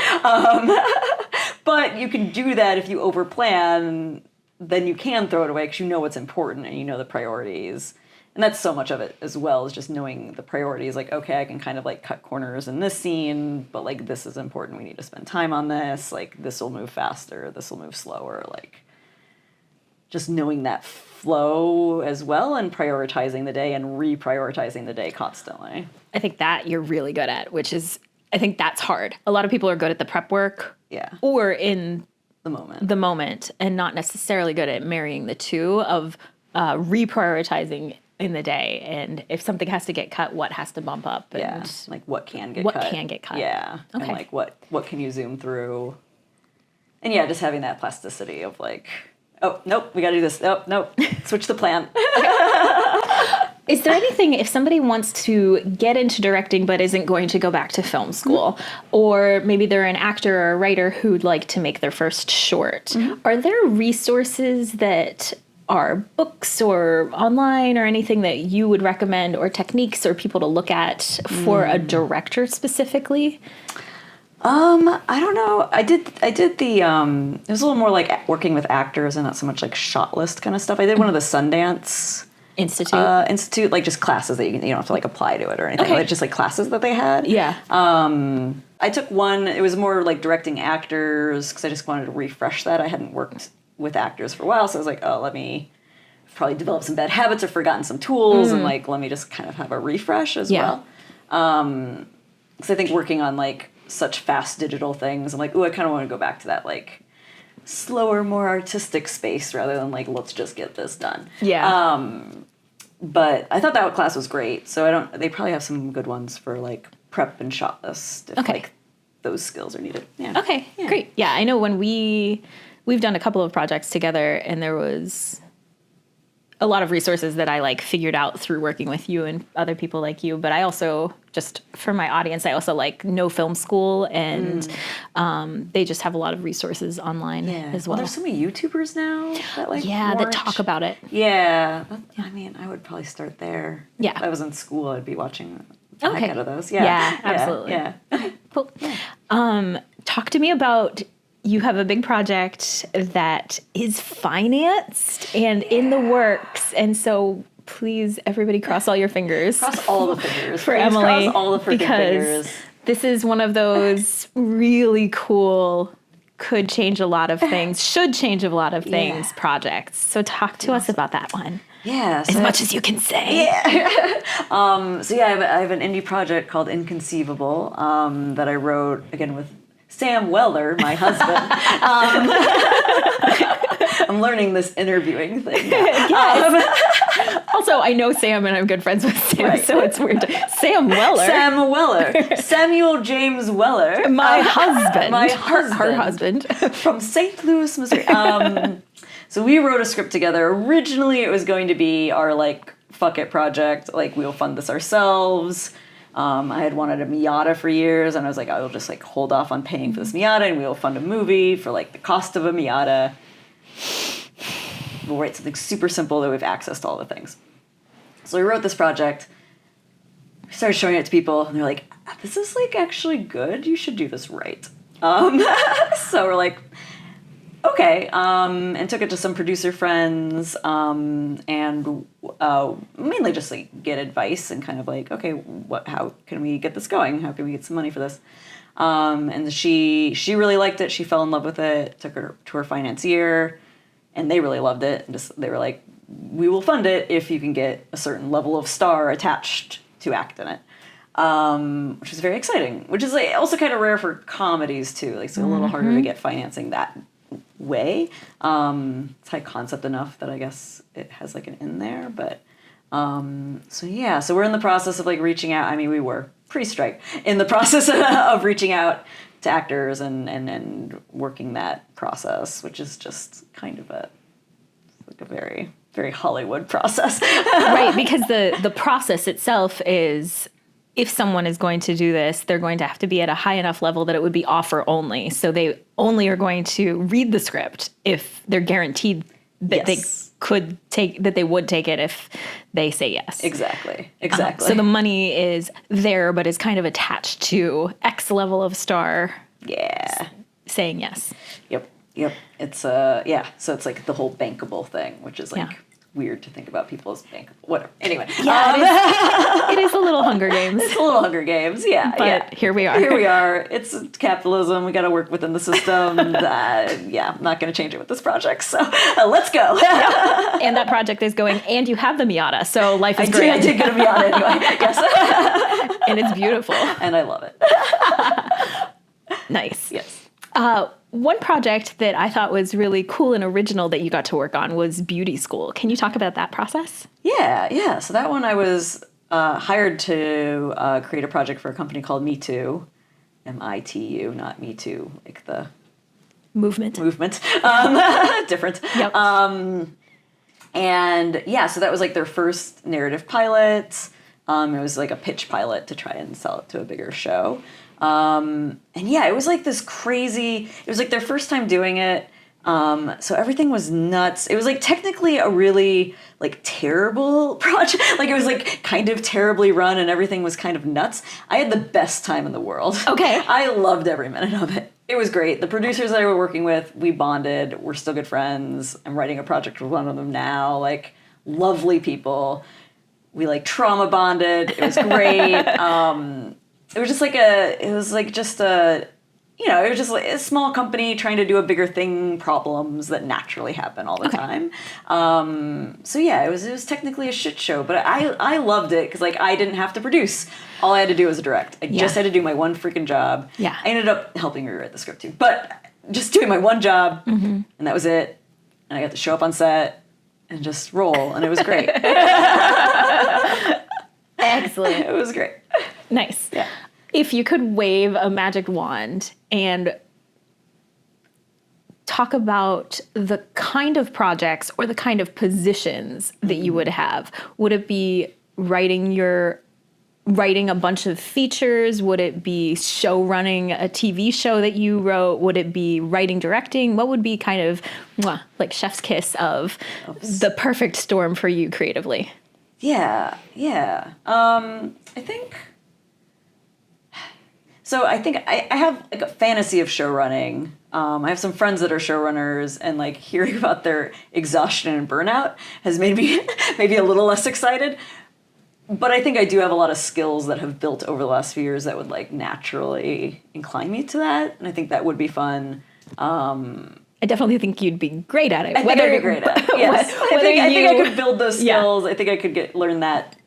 But you can do that if you over plan, then you can throw it away because you know what's important and you know the priorities. And that's so much of it as well, is just knowing the priorities. Like, okay, I can kind of like cut corners in this scene, but like this is important. We need to spend time on this. Like this will move faster. This will move slower. Like just knowing that flow as well and prioritizing the day and reprioritizing the day constantly. I think that you're really good at, which is, I think that's hard. A lot of people are good at the prep work or in the moment and not necessarily good at marrying the two of reprioritizing in the day, and if something has to get cut, what has to bump up, and like what can get cut. Yeah. Okay. And like what can you zoom through, and just having that plasticity of like, oh nope, we gotta do this, oh nope, switch the plan. Is there anything, if somebody wants to get into directing but isn't going to go back to film school, or maybe they're an actor or a writer who'd like to make their first short, are there resources that are books or online or anything that you would recommend, or techniques or people to look at for a director specifically? I don't know. I did the it was a little more like working with actors and not so much like shot list kind of stuff. I did one of the Sundance Institute, like just classes that you don't have to like apply to it or anything. Like just like classes that they had. Yeah. I took one. It was more like directing actors because I just wanted to refresh that. I hadn't worked with actors for a while, so I was like, oh, let me probably develop some bad habits or forgotten some tools, and like let me just kind of have a refresh as well. Because I think working on like such fast digital things, I'm like, ooh, I kind of want to go back to that like slower, more artistic space rather than like let's just get this done. But I thought that class was great, so they probably have some good ones for like prep and shot list if like those skills are needed. Great. I know when we've done a couple of projects together, and there was a lot of resources that I like figured out through working with you and other people like you. But I also, just for my audience, I also like No Film School, and they just have a lot of resources online as well. There's so many YouTubers now that like that talk about it. I mean, I would probably start there. If I was in school, I'd be watching the heck out of those. Absolutely. Okay, cool. Talk to me about you have a big project that is financed and in the works. And so please, everybody cross all your fingers. Cross all the fingers. For Please Emily. cross all the freaking fingers. This is one of those really cool, could change a lot of things, should change a lot of things projects. So talk to us about that one. Yeah. So as much as you can say. Yeah. I have an indie project called Inconceivable that I wrote, again, with Sam Weller, my husband. I'm learning this interviewing thing now. Yes. Also, I know Sam and I'm good friends with Sam, so it's weird. Sam Weller. Sam Weller. Samuel James Weller. My husband. My husband. Her husband. From St. Louis, Missouri. So we wrote a script together. Originally, it was going to be our, fuck it project. We'll fund this ourselves. I had wanted a Miata for years, and I was like, I will just, hold off on paying for this Miata, and we'll fund a movie for, the cost of a Miata. We'll write something super simple that we have access to all the things. So we wrote this project. We started showing it to people, and they're like, this is, actually good. You should do this right. So we're like, okay, and took it to some producer friends, and mainly just get advice and kind of okay, how can we get this going? How can we get some money for this? And she really liked it. She fell in love with it. Took her to her financier, and they really loved it. And they were like, we will fund it if you can get a certain level of star attached to act in it. Which is very exciting. Which is also kind of rare for comedies too. So a little harder to get financing that way. It's high concept enough that I guess it has an in there, but so we're in the process of reaching out. I mean, we were pre-strike in the process of reaching out to actors and working that process, which is just kind of a very, very Hollywood process. Right, because the process itself is, if someone is going to do this, they're going to have to be at a high enough level that it would be offer only. So they only are going to read the script if they're guaranteed that they would take it if they say yes. Exactly. So the money is there, but is kind of attached to X level of star. Yeah. Saying yes. Yep. It's So it's the whole bankable thing, which is weird to think about people as bankable. Whatever. Anyway. Yeah, it is a little Hunger Games. It's a little Hunger Games, yeah. But here we are. Here we are. It's capitalism. We got to work within the system. I'm not going to change it with this project. So let's go. And that project is going, and you have the Miata, so life is great. I did get a Miata anyway. Yes. And it's beautiful. And I love it. Nice. Yes. One project that I thought was really cool and original that you got to work on was Beauty School. Can you talk about that process? Yeah. So that one I was hired to create a project for a company called MiTu, MITU, not Me Too, the movement. Different. Yep. So that was their first narrative pilot. It was a pitch pilot to try and sell it to a bigger show. It was this crazy, it was their first time doing it. So everything was nuts. It was technically a really terrible project. It was kind of terribly run and everything was kind of nuts. I had the best time in the world. Okay. I loved every minute of it. It was great. The producers that I were working with, we bonded. We're still good friends. I'm writing a project with one of them now. Lovely people. We trauma bonded. It was great. It was just a small company trying to do a bigger thing, problems that naturally happen all the time. It was technically a shit show, but I loved it because I didn't have to produce. All I had to do was direct. I just had to do my one freaking job. Yeah. I ended up helping rewrite the script too, but just doing my one job, and that was it. And I got to show up on set and just roll, and it was great. Excellent. It was great. Nice. Yeah. If you could wave a magic wand and talk about the kind of projects or the kind of positions that you would have, would it be writing a bunch of features? Would it be show running a TV show that you wrote? Would it be writing, directing? What would be kind of chef's kiss of the perfect storm for you creatively? Yeah. I think So I think I have like a fantasy of show running. I have some friends that are showrunners, and like hearing about their exhaustion and burnout has made me maybe a little less excited. But I think I do have a lot of skills that have built over the last few years that would like naturally incline me to that, and I think that would be fun. I definitely think you'd be great at it. I think I'd be great at it. Yes, I think I could build those skills. I think I could learn that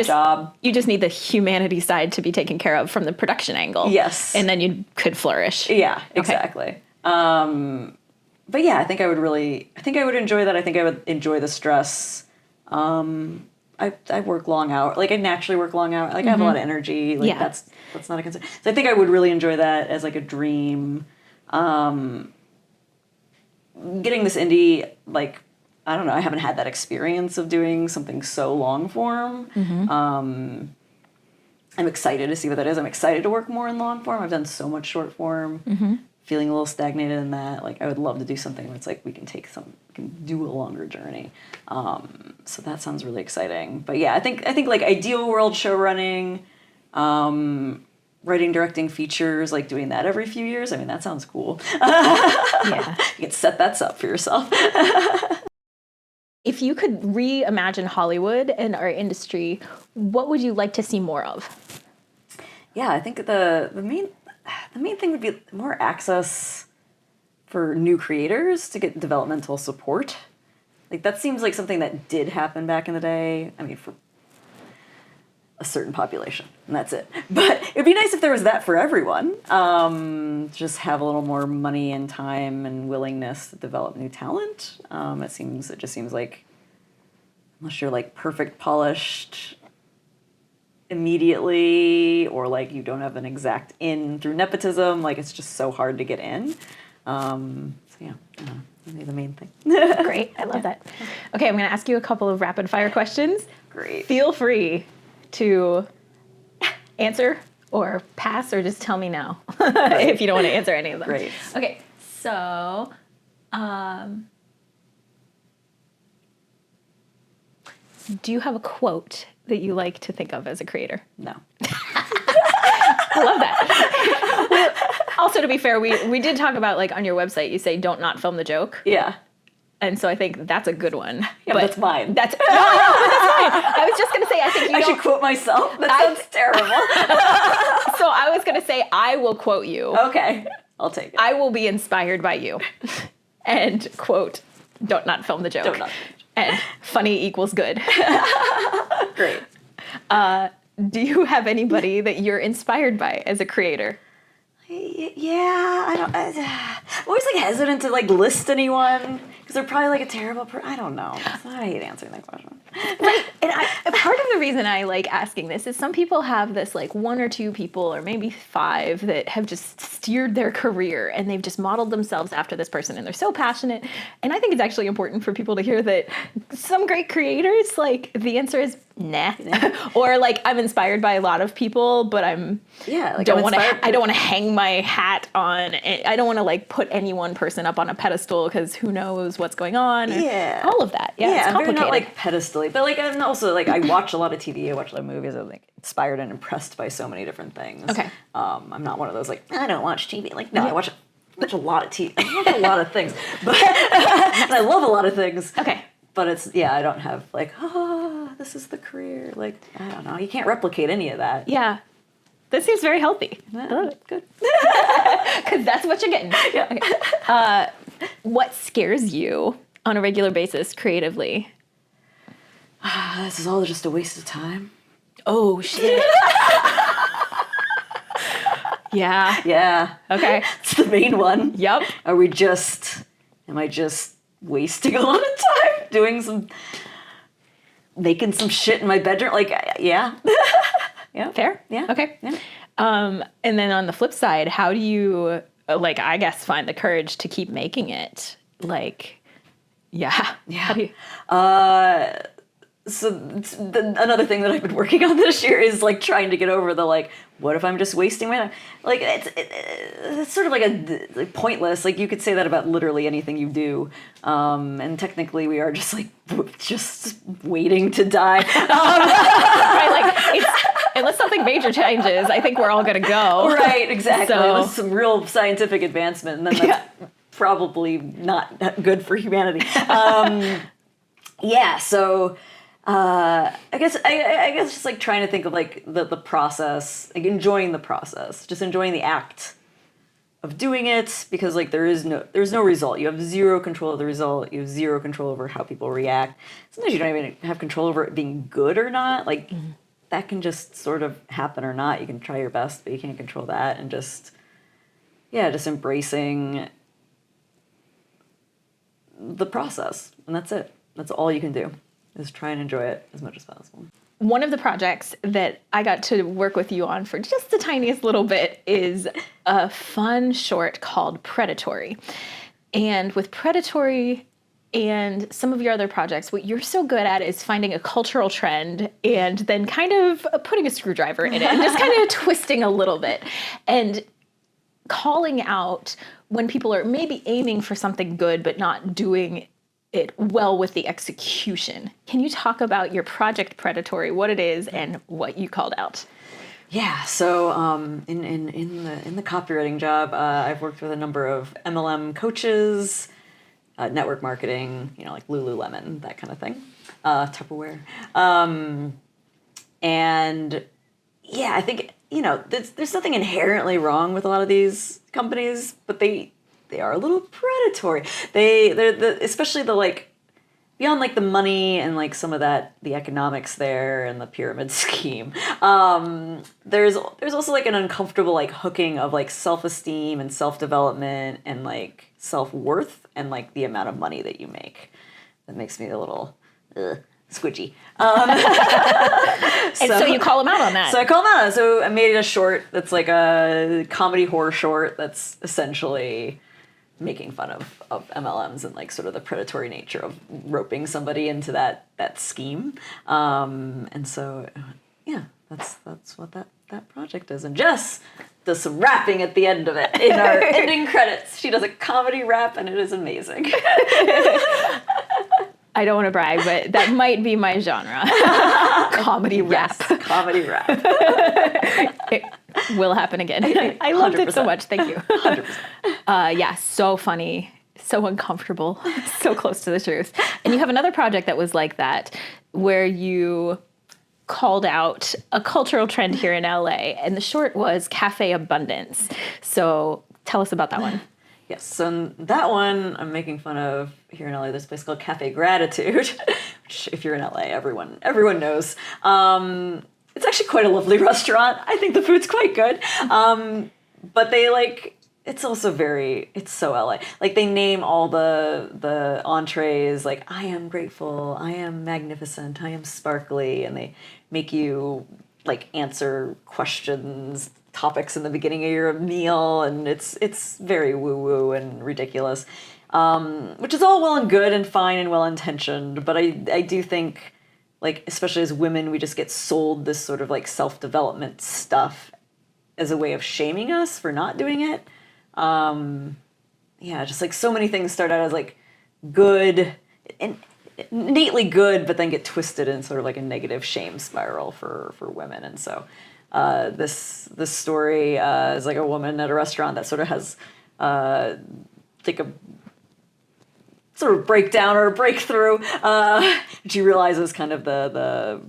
job. You just need the humanity side to be taken care of from the production angle. Yes, and then you could flourish. Yeah, exactly. Okay. But yeah, I think I would enjoy that. I think I would enjoy the stress. I work long hours. Like I naturally work long hours. Like I have a lot of energy. Like that's not a concern. So I think I would really enjoy that as like a dream. Getting this indie, like, I don't know, I haven't had that experience of doing something so long form. I'm excited to see what that is. I'm excited to work more in long form. I've done so much short form. Feeling a little stagnated in that. Like I would love to do something where it's like we can do a longer journey. So that sounds really exciting. But yeah, I think like ideal world show running, writing, directing features, like doing that every few years. I mean, that sounds cool. Yeah. You can set that up for yourself. If you could reimagine Hollywood and our industry, what would you like to see more of? Yeah, I think the main thing would be more access for new creators to get developmental support. Like that seems like something that did happen back in the day. I mean, for a certain population, and that's it. But it'd be nice if there was that for everyone. Just have a little more money and time and willingness to develop new talent. It just seems like unless you're like perfect polished immediately, or like you don't have an exact in through nepotism, like it's just so hard to get in. So yeah, maybe the main thing. Great, I love that. Okay, I'm gonna ask you a couple of rapid fire questions. Great. Feel free to answer or pass or just tell me no if you don't want to answer any of them. Great. Okay, so do you have a quote that you like to think of as a creator? No. I love that. Well, also, to be fair, we did talk about, like, on your website, you say don't not film the joke. Yeah. And so I think that's a good one. Yeah, but that's mine. That's fine. I was just going to say, I think I should quote myself. That sounds terrible. So I was going to say, I will quote you. Okay. I'll take it. I will be inspired by you. And quote, don't not film the joke. Don't not. And funny equals good. Great. Do you have anybody that you're inspired by as a creator? Yeah, I'm always like hesitant to like list anyone because they're probably like a terrible person. I don't know. I hate answering that question. Right, and part of the reason I like asking this is some people have this like one or two people or maybe five that have just steered their career and they've just modeled themselves after this person and they're so passionate. And I think it's actually important for people to hear that some great creators, like the answer is nah. Or like I'm inspired by a lot of people, but I don't want to hang my hat on. I don't want to like put any one person up on a pedestal because who knows what's going on. Yeah, all of that. Yeah, it's I'm very complicated. not like pedestal, but like I'm also like I watch a lot of TV. I watch a lot of movies. I'm like inspired and impressed by so many different things. Okay. I'm not one of those like I don't watch TV. Like no, I watch a lot of TV. I watch a lot of things, but and I love a lot of things. Okay. But I don't have like, this is the career. Like, I don't know. You can't replicate any of that. Yeah. That seems very healthy. Yeah, I love it. Good. Because that's what you're getting. Yeah. Okay. What scares you on a regular basis creatively? This is all just a waste of time. Oh, shit. Yeah. Yeah. Okay. It's the main one. Yep. Am I just wasting a lot of time making some shit in my bedroom? Like, yeah. Yeah. Fair? Yeah. Okay. Yeah. And then on the flip side, how do you, like, I guess, find the courage to keep making it? Like, yeah. Yeah. How do you... So another thing that I've been working on this year is like trying to get over the like, what if I'm just wasting my time? Like it's sort of like pointless. Like you could say that about literally anything you do, and technically we are just like just waiting to die. Right, like Unless something major changes, I think we're all going to go. Right, exactly. So, Unless some real scientific advancement, and then that's probably not good for humanity. So I guess just like trying to think of like the process, like enjoying the process, just enjoying the act of doing it, because like there's no result. You have zero control of the result. You have zero control over how people react. Sometimes you don't even have control over it being good or not. Like that can just sort of happen or not. You can try your best, but you can't control that. And just embracing the process, and that's it. That's all you can do, is try and enjoy it as much as possible. One of the projects that I got to work with you on for just the tiniest little bit is a fun short called Predatory. And with Predatory and some of your other projects, what you're so good at is finding a cultural trend and then kind of putting a screwdriver in it and just kind of twisting a little bit and calling out when people are maybe aiming for something good but not doing it well with the execution. Can you talk about your project Predatory, what it is, and what you called out? Yeah, so in the copywriting job, I've worked with a number of MLM coaches, network marketing, like Lululemon, that kind of thing, Tupperware, and yeah, I think there's nothing inherently wrong with a lot of these companies, but they are a little predatory. They're especially the like beyond like the money and like some of that, the economics there and the pyramid scheme. There's also like an uncomfortable like hooking of like self-esteem and self-development and like self-worth and like the amount of money that you make. That makes me a little squidgy. And so you call them out on that. So I call them out. So I made a short that's like a comedy horror short that's essentially making fun of MLMs and like sort of the predatory nature of roping somebody into that scheme. And so, yeah, that's what that project is. And Jess does some rapping at the end of it in our ending credits. She does a comedy rap and it is amazing. I don't want to brag, but that might be my genre. Comedy rap. Yes, comedy rap. It will happen again. I loved 100%. it so much. Thank you. 100%. Yeah, so funny, so uncomfortable, so close to the truth. And you have another project that was like that, where you called out a cultural trend here in LA, and the short was Cafe Abundance. So tell us about that one. Yes, so in that one, I'm making fun of here in LA. There's a place called Cafe Gratitude, which if you're in LA, everyone knows. It's actually quite a lovely restaurant. I think the food's quite good. But they like, it's also it's so LA. Like they name all the entrees like, I am grateful, I am magnificent, I am sparkly, and they make you like answer questions, topics in the beginning of your meal, and it's very woo-woo and ridiculous, which is all well and good and fine and well-intentioned, but I do think, like, especially as women, we just get sold this sort of like self-development stuff as a way of shaming us for not doing it. Just like so many things start out as like good and innately good, but then get twisted in sort of like a negative shame spiral for women. And so this story is like a woman at a restaurant that sort of has like a sort of breakdown or a breakthrough. She realizes kind of the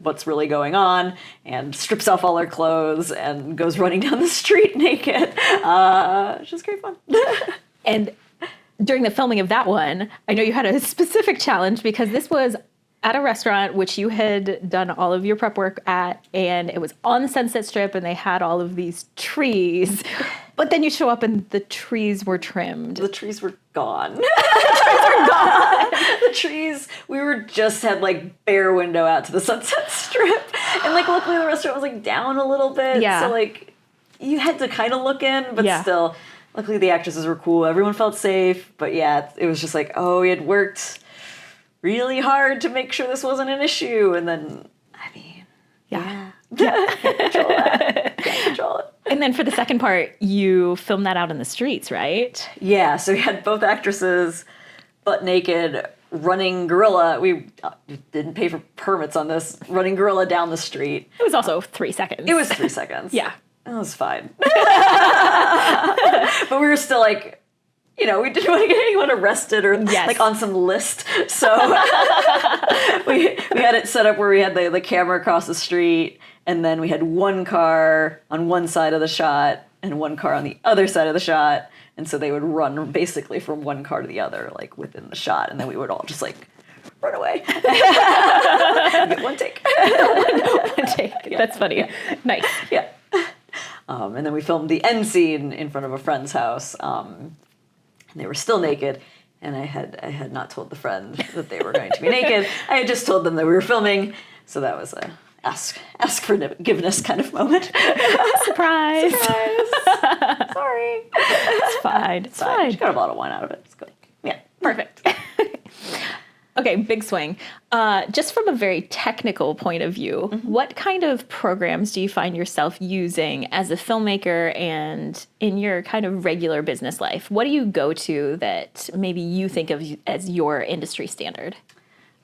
what's really going on and strips off all her clothes and goes running down the street naked. It's just great fun. And during the filming of that one, I know you had a specific challenge because this was at a restaurant which you had done all of your prep work at, and it was on the Sunset Strip, and they had all of these trees. But then you show up and the trees were trimmed. The trees were gone. The trees, we had like bare window out to the Sunset Strip. And like luckily the restaurant was like down a little bit. Yeah. So like you had to kind of look in, but Yeah. still, luckily the actresses were cool. Everyone felt safe. But yeah, it was just like, oh, we had worked really hard to make sure this wasn't an issue. And then, I mean, yeah. Can't control that. Can't control it. And then for the second part, you filmed that out in the streets, right? Yeah, so we had both actresses butt naked running gorilla. We didn't pay for permits on this. Running gorilla down the street. It was also 3 seconds. It was 3 seconds. Yeah. It was fine. But we were still like, we didn't want to get anyone arrested or like on some list. So we had it set up where we had the camera across the street, and then we had one car on one side of the shot and one car on the other side of the shot. And so they would run basically from one car to the other, like within the shot, and then we would all just like run away. Get one take. One take. Yeah. That's funny. Yeah. Nice. Yeah. And then we filmed the end scene in front of a friend's house, and they were still naked. And I had not told the friend that they were going to be naked. I had just told them that we were filming, so that was a ask for forgiveness kind of moment. Surprise. Sorry. It's fine. It's fine. She got a bottle of wine out of it. It's good. Yeah. Perfect. Okay, big swing. Just from a very technical point of view, what kind of programs do you find yourself using as a filmmaker and in your kind of regular business life? What do you go to that maybe you think of as your industry standard?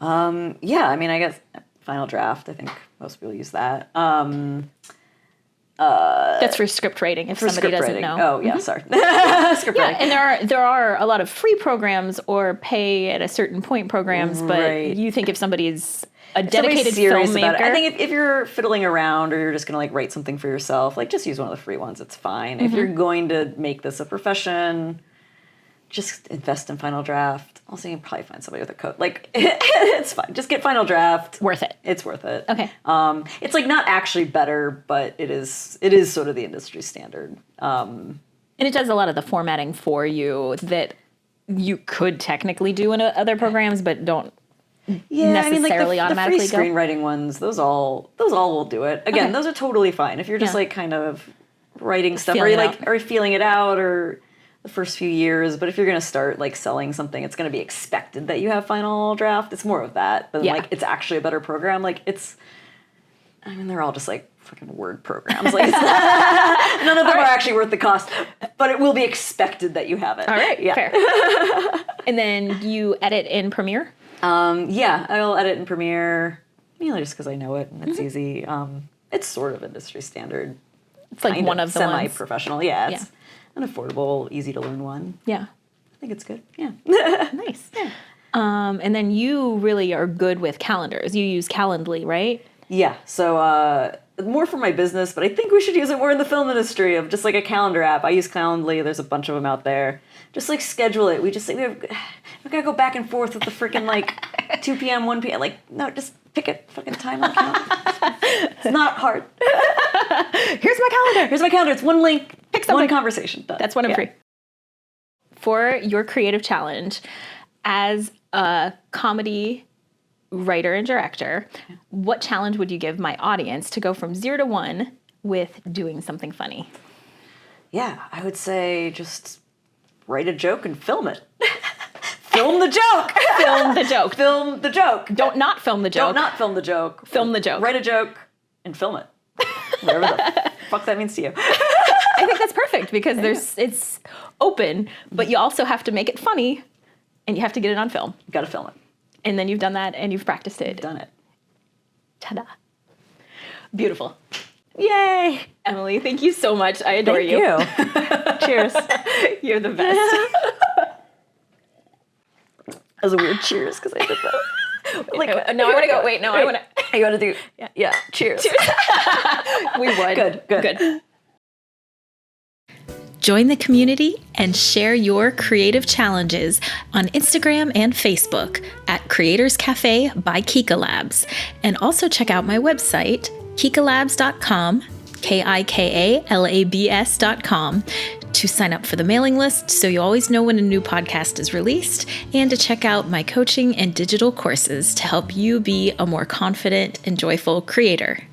Yeah, I mean, I guess Final Draft, I think most people use that. That's for script writing, if somebody doesn't know. Oh, yeah, sorry. Script writing. And there are a lot of free programs or pay at a certain point programs, but you think if somebody's a dedicated filmmaker. About it. I think if you're fiddling around or you're just going to like write something for yourself, like just use one of the free ones. It's fine. If you're going to make this a profession, just invest in Final Draft. Also, you can probably find somebody with a code. Like, it's fine. Just get Final Draft. Worth it. It's worth it. Okay. It's like not actually better, but it is sort of the industry standard. And it does a lot of the formatting for you that you could technically do in other programs, but don't necessarily automatically the free screenwriting ones. Those all will do it. Again, those are totally fine if you're just like kind of writing stuff or feeling it out or the first few years. But if you're going to start like selling something, it's going to be expected that you have Final Draft. It's more of that than like it's actually a better program. Like they're all just like fucking Word programs. Like none of them are actually worth the cost, but it will be expected that you have it. All right, fair. And then you edit in Premiere? Yeah, I'll edit in Premiere, mainly just because I know it and it's easy. It's sort of industry standard. It's like one of the semi-professional. Yeah, it's an affordable, easy to learn one. Yeah. I think it's good. Yeah. Nice. Yeah. And then you really are good with calendars. You use Calendly, right? Yeah. So more for my business, but I think we should use it more in the film industry of just like a calendar app. I use Calendly. There's a bunch of them out there. Just like schedule it. We just like, we gotta go back and forth with the freaking like 2 p.m., 1 p.m. Like, no, just pick a fucking time on calendar. It's not hard. Here's my calendar. It's one link. Pick something. One conversation. Done. That's one and free. For your creative challenge, as a comedy writer and director, what challenge would you give my audience to go from 0 to 1 with doing something funny? Yeah, I would say just write a joke and film it. Film the joke. Film the joke. Film the joke. Don't not film the joke. Don't not film the joke. Film the joke. Write a joke and film it. Whatever the fuck that means to you. I think that's perfect because it's open, but you also have to make it funny and you have to get it on film. You gotta film it. And then you've done that and you've practiced it. Done it. Ta-da. Beautiful. Yay. Emily, thank you so much. I adore you. Thank you. Cheers. You're the best. That was a weird cheers because I did that. Like, no, I want to go. Wait, no, I want to. You want to do? Yeah. Cheers. We would. Good. Join the community and share your creative challenges on Instagram and Facebook at Creators Cafe by Kika Labs. And also check out my website, kikalabs.com, KIKALABS.com, to sign up for the mailing list so you always know when a new podcast is released, and to check out my coaching and digital courses to help you be a more confident and joyful creator.